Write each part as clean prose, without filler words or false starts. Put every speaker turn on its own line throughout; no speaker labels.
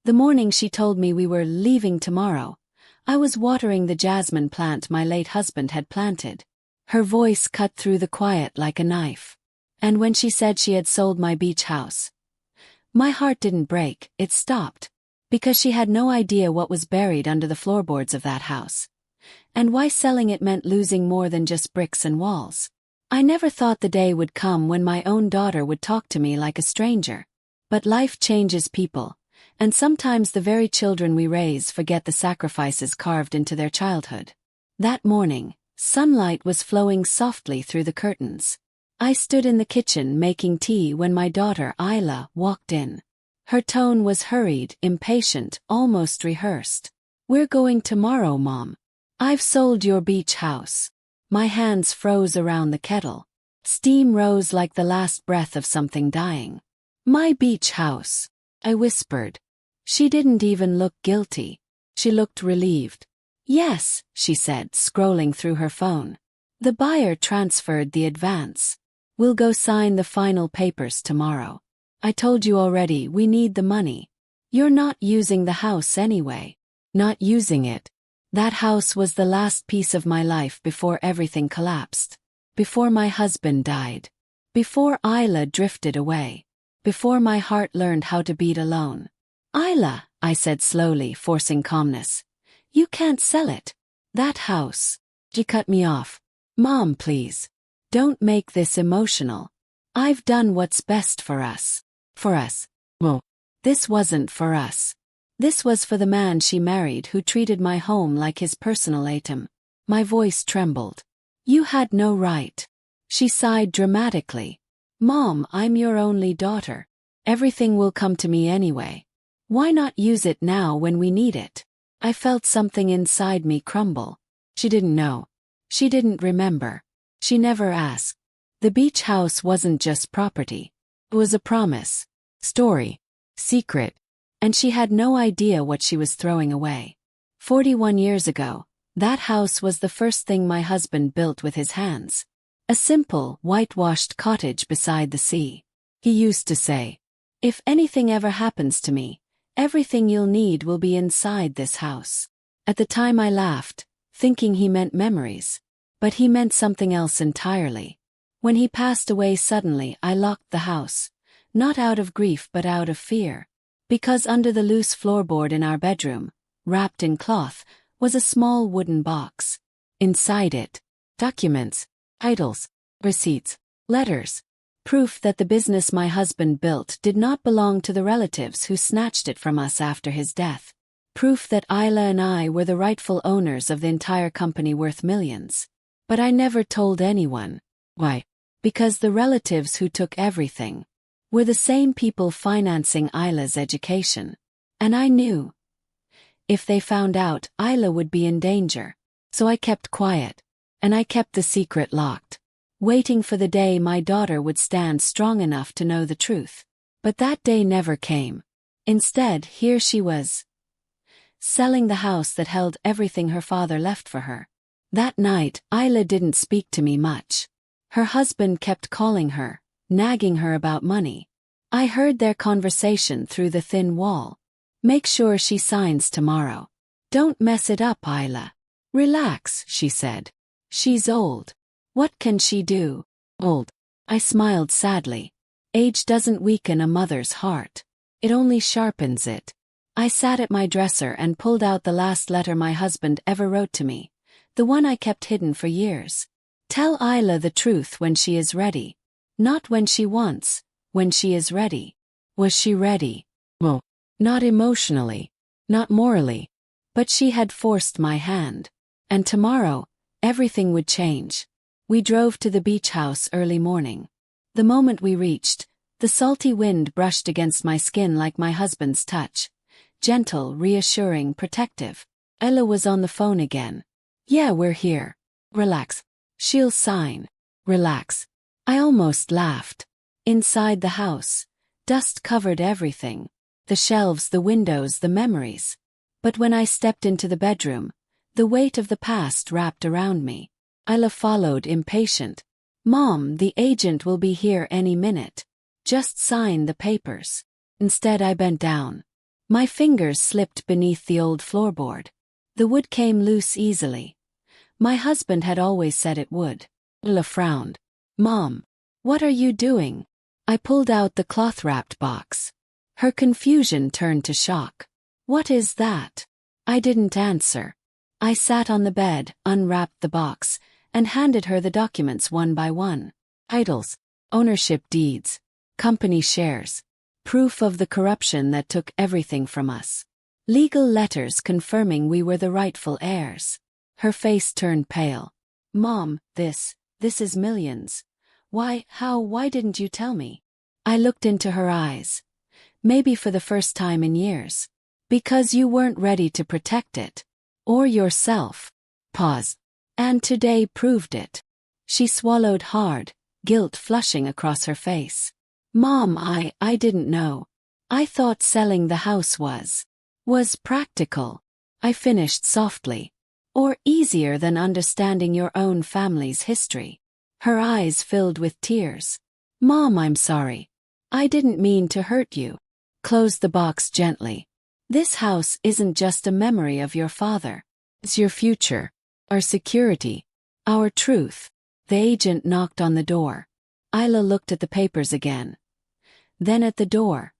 The morning she told me we were leaving tomorrow, I was watering the jasmine plant my late husband had planted. Her voice cut through the quiet like a knife. And when she said she had sold my beach house, my heart didn't break, it stopped. Because she had no idea what was buried under the floorboards of that house. And why selling it meant losing more than just bricks and walls. I never thought the day would come when my own daughter would talk to me like a stranger. But life changes people, and sometimes the very children we raise forget the sacrifices carved into their childhood. That morning, sunlight was flowing softly through the curtains. I stood in the kitchen making tea when my daughter Isla walked in. Her tone was hurried, impatient, almost rehearsed. "We're going tomorrow, Mom. I've sold your beach house." My hands froze around the kettle. Steam rose like the last breath of something dying. "My beach house," I whispered. She didn't even look guilty. She looked relieved. "Yes," she said, scrolling through her phone. "The buyer transferred the advance. We'll go sign the final papers tomorrow. I told you already, we need the money. You're not using the house anyway." Not using it. That house was the last piece of my life before everything collapsed. Before my husband died. Before Isla drifted away. Before my heart learned how to beat alone. "Isla," I said slowly, forcing calmness. "You can't sell it. That house." She cut me off. "Mom, please. Don't make this emotional. I've done what's best for us." For us. Well, this wasn't for us. This was for the man she married who treated my home like his personal item. My voice trembled. "You had no right." She sighed dramatically. "Mom, I'm your only daughter. Everything will come to me anyway. Why not use it now when we need it?" I felt something inside me crumble. She didn't know. She didn't remember. She never asked. The beach house wasn't just property. It was a promise, story, secret, and she had no idea what she was throwing away. 41 years ago, that house was the first thing my husband built with his hands. A simple, whitewashed cottage beside the sea. He used to say, "If anything ever happens to me, everything you'll need will be inside this house." At the time I laughed, thinking he meant memories. But he meant something else entirely. When he passed away suddenly, I locked the house, not out of grief but out of fear. Because under the loose floorboard in our bedroom, wrapped in cloth, was a small wooden box. Inside it, documents, titles, receipts, letters, proof that the business my husband built did not belong to the relatives who snatched it from us after his death. Proof that Isla and I were the rightful owners of the entire company worth millions. But I never told anyone. Why? Because the relatives who took everything were the same people financing Isla's education. And I knew. If they found out, Isla would be in danger. So I kept quiet. And I kept the secret locked. Waiting for the day my daughter would stand strong enough to know the truth. But that day never came. Instead, here she was. Selling the house that held everything her father left for her. That night, Isla didn't speak to me much. Her husband kept calling her, nagging her about money. I heard their conversation through the thin wall. "Make sure she signs tomorrow. Don't mess it up, Isla." "Relax," she said. "She's old. What can she do?" "Old." I smiled sadly. Age doesn't weaken a mother's heart. It only sharpens it. I sat at my dresser and pulled out the last letter my husband ever wrote to me. The one I kept hidden for years. "Tell Isla the truth when she is ready. Not when she wants, when she is ready." Was she ready? Well, not emotionally, not morally. But she had forced my hand. And tomorrow, everything would change. We drove to the beach house early morning. The moment we reached, the salty wind brushed against my skin like my husband's touch. Gentle, reassuring, protective. Ella was on the phone again. "Yeah, we're here. Relax. She'll sign. Relax." I almost laughed. Inside the house, dust covered everything. The shelves, the windows, the memories. But when I stepped into the bedroom, the weight of the past wrapped around me. Ella followed, impatient. "Mom, the agent will be here any minute. Just sign the papers." Instead I bent down. My fingers slipped beneath the old floorboard. The wood came loose easily. My husband had always said it would. Ella frowned. Mom, what are you doing? I pulled out the cloth-wrapped box. Her confusion turned to shock. What is that? I didn't answer. I sat on the bed, unwrapped the box, and handed her the documents one by one. Titles, ownership deeds, company shares, proof of the corruption that took everything from us. Legal letters confirming we were the rightful heirs. Her face turned pale. Mom, this is millions. Why didn't you tell me? I looked into her eyes. Maybe for the first time in years. Because you weren't ready to protect it. Or yourself. Pause. And today proved it. She swallowed hard, guilt flushing across her face. Mom, I didn't know. I thought selling the house was practical. I finished softly. Or easier than understanding your own family's history. Her eyes filled with tears. Mom, I'm sorry. I didn't mean to hurt you. Close the box gently. This house isn't just a memory of your father. It's your future, our security, our truth. The agent knocked on the door. Isla looked at the papers again. Then at the door.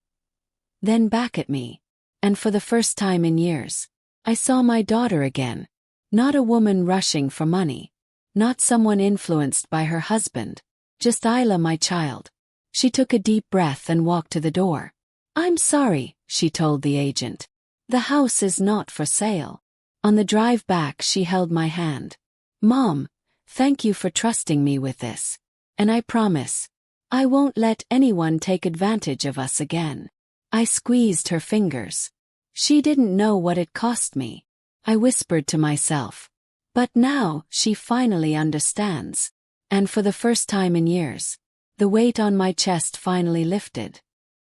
Then back at me. And for the first time in years, I saw my daughter again. Not a woman rushing for money. Not someone influenced by her husband. Just Isla, my child. She took a deep breath and walked to the door. I'm sorry, she told the agent. The house is not for sale. On the drive back, she held my hand. Mom, thank you for trusting me with this. And I promise, I won't let anyone take advantage of us again. I squeezed her fingers. She didn't know what it cost me. I whispered to myself. But now, she finally understands. And for the first time in years, the weight on my chest finally lifted.